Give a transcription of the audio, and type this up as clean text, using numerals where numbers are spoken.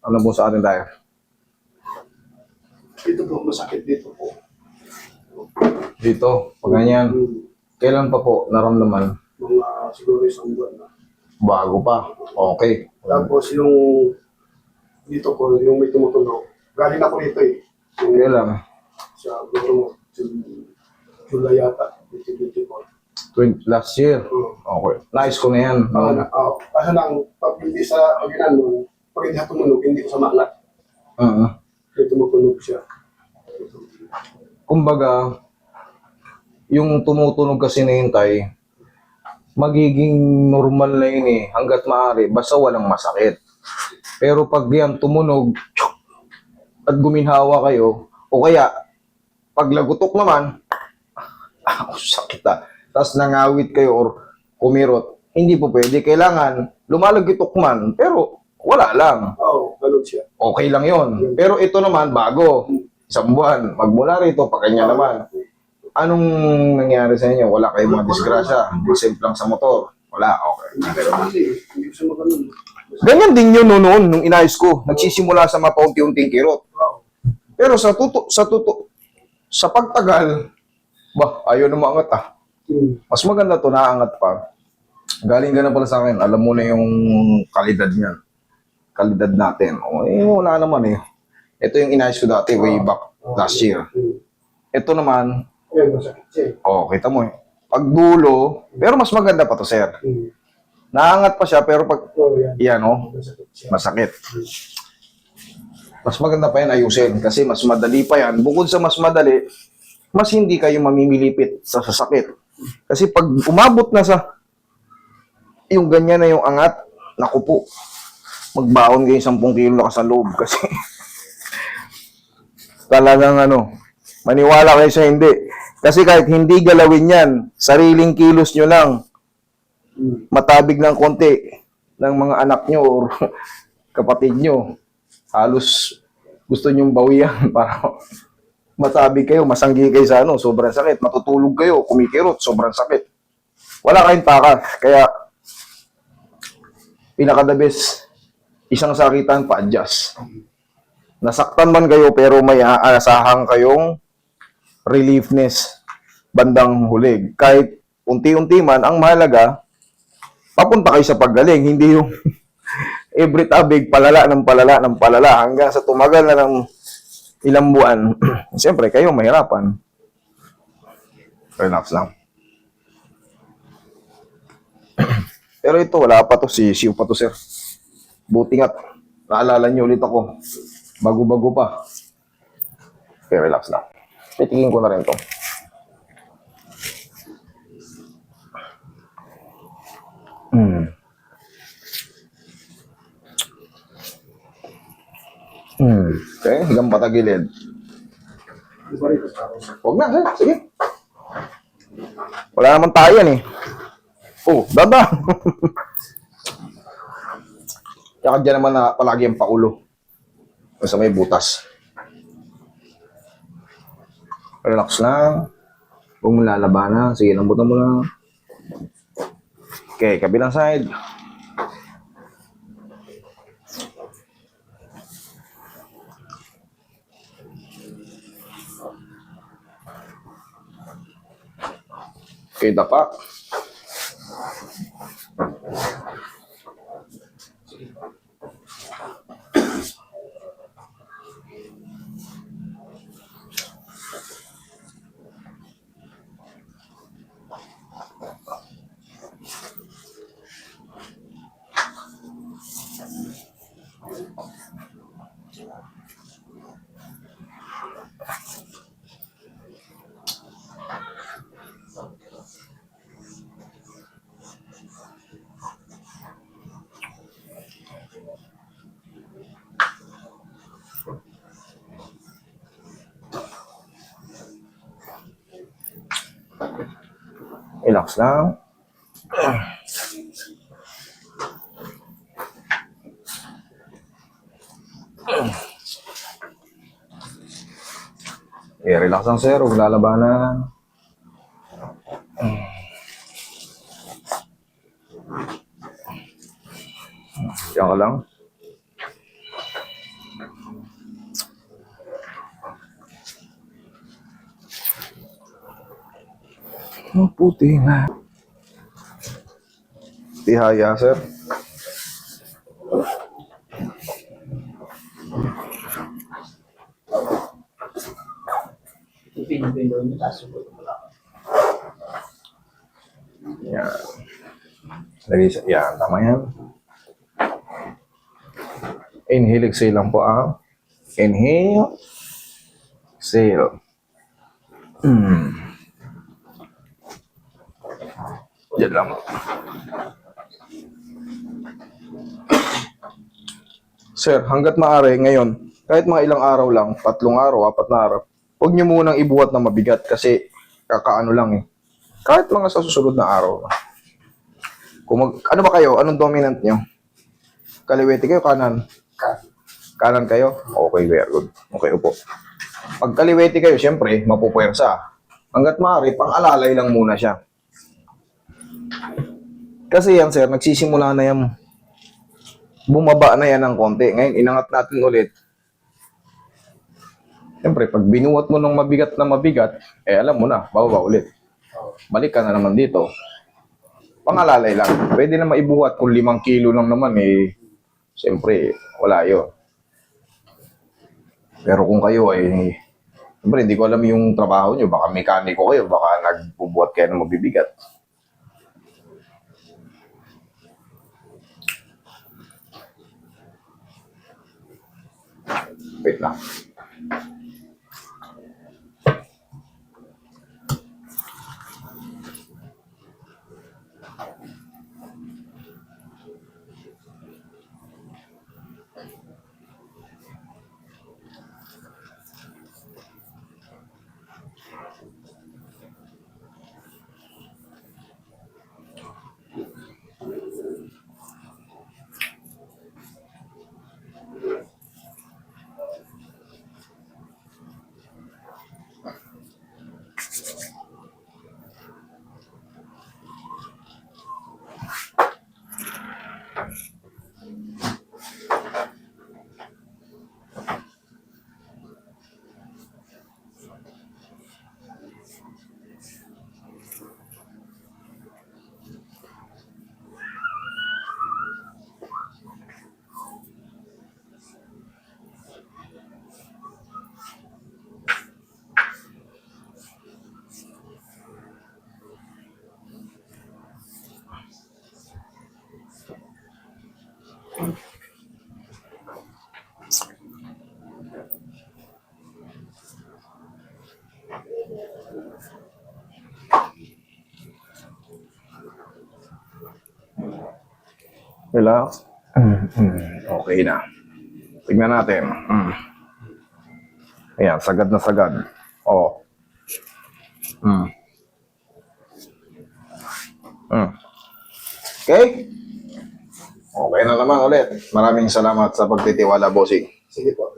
Ano po sa atin tayo? Dito po, masakit dito po. Dito, pag ganyan. Kailan pa po naramdaman? Mga siguro isang buwan na. Bago pa. Okay. Tapos yung dito po, yung may tumutunog. Galing ako rito eh. Yung Kailan? sa siguro July yata, 2024. Last year. Okay. Nice ko na yan. Kasi lang, pag hindi sa paginan mo, pag hindi tumunog, hindi ko sa maangat. Kaya tumutunog siya. Kumbaga, yung tumutunog kasi na hintay, magiging normal na yun eh, hanggat maaari, basta walang masakit. Pero pag yan tumunog, at guminhawa kayo, o kaya, pag lagutok naman, sakit ah. Tapos nangawit kayo or kumirot, hindi po pwede. Kailangan, lumalagitok man, pero wala lang. Oo, ganun siya. Okay lang yon. Pero ito naman, bago. Isang buwan. Magmula rito, pa kanya naman. Anong nangyari sa inyo? Wala kayong mga disgrasya? Simple lang sa motor? Wala, okay. Hindi ko siya maganon. Ganyan din yun noon, nung inayos ko. Nagsisimula sa mapaunti-unting kirot. Pero sa pagtagal, ayaw na maangat ah. Mas maganda to, naangat pa. Galing ka na pala sa akin, alam mo na yung kalidad niyan. Kalidad natin. Wala naman eh. Ito yung inayos ko dati, way back last year. Ito naman, kita mo eh. Pag dulo, pero mas maganda pa to, sir. Naangat pa siya, pero pag, masakit. Mas maganda pa yan ayusin, kasi mas madali pa yan. Bukod sa mas madali, mas hindi kayo mamimilipit sa sasakit. Kasi pag umabot na sa, yung ganyan na yung angat, naku po, magbaon kayo 10 kilo na sa loob kasi talagang maniwala kayo sa hindi. Kasi kahit hindi galawin yan, sariling kilos nyo lang, matabig ng konti ng mga anak nyo or kapatid nyo, halos gusto nyong bawian para matabig kayo, masanggi kayo sa sobrang sakit, matutulog kayo, kumikirot, sobrang sakit. Wala kayong takas, kaya pinaka-the best, isang sakitan pa-adjust. Nasaktan man kayo pero may aasahan kayong reliefness bandang huli. Kahit unti-unti man, ang mahalaga, papunta kayo sa paggaling, hindi yung every tabig, palala ng palala ng palala, hanggang sa tumagal na ng ilang buwan. Siyempre, kayo mahirapan. Relax lang. Pero ito, wala pa to. Sisiw pa to, sir. Buti nga, naalala niyo ulit ako. Bago-bago pa. Okay, relax lang. Titigin ko na rin to. Okay, hanggang patagilid. Huwag na, sir. Sige. Wala naman tayo yan eh. Dada. Kaya dyan naman na palagi ang paulo. Sa may butas. Relax lang. Huwag mo lalabanan. Sige, lambutan mo lang. Okay, kabilang side. Okay, dapa. Relax lang. Relax lang, sir. Huwag lalabanan. Diyan ka lang. Maputi nga. Tihaya, sir. Yan. Lagi sa, yan, tama yan. Inhale, exhale lang po ah. Inhale. Exhale. Yan lang. Sir, hanggat maaari ngayon, kahit mga ilang araw lang, 3 araw, 4 na araw, huwag niyo munang ibuhat na mabigat kasi kakaano lang eh. Kahit mga sa susunod na araw. Ano ba kayo? Anong dominant niyo? Kaliwete kayo, kanan? Kanan kayo? Okay, very good. Okay, upo. Pag kaliwete kayo, siyempre, mapupuwersa. Hanggat maaari, pang-alalay lang muna siya. Kasi yan, sir, nagsisimula na yan. Bumaba na yan ng konti. Ngayon, inangat natin ulit. Siyempre, pag binuhat mo ng mabigat na mabigat, alam mo na, bababa ulit. Balik ka na naman dito. Pangalalay lang. Pwede na maibuhat kung 5 kilo lang naman siyempre, wala yun. Pero kung kayo siyempre, hindi ko alam yung trabaho nyo. Baka mekaniko kayo, baka nagbubuhat kayo ng mabibigat. Wait lang. Relax. Okay na. Tignan natin. Ayan, sagad na sagad. Oo. Okay? Okay na naman ulit. Maraming salamat sa pagtitiwala, bossing. Sige po.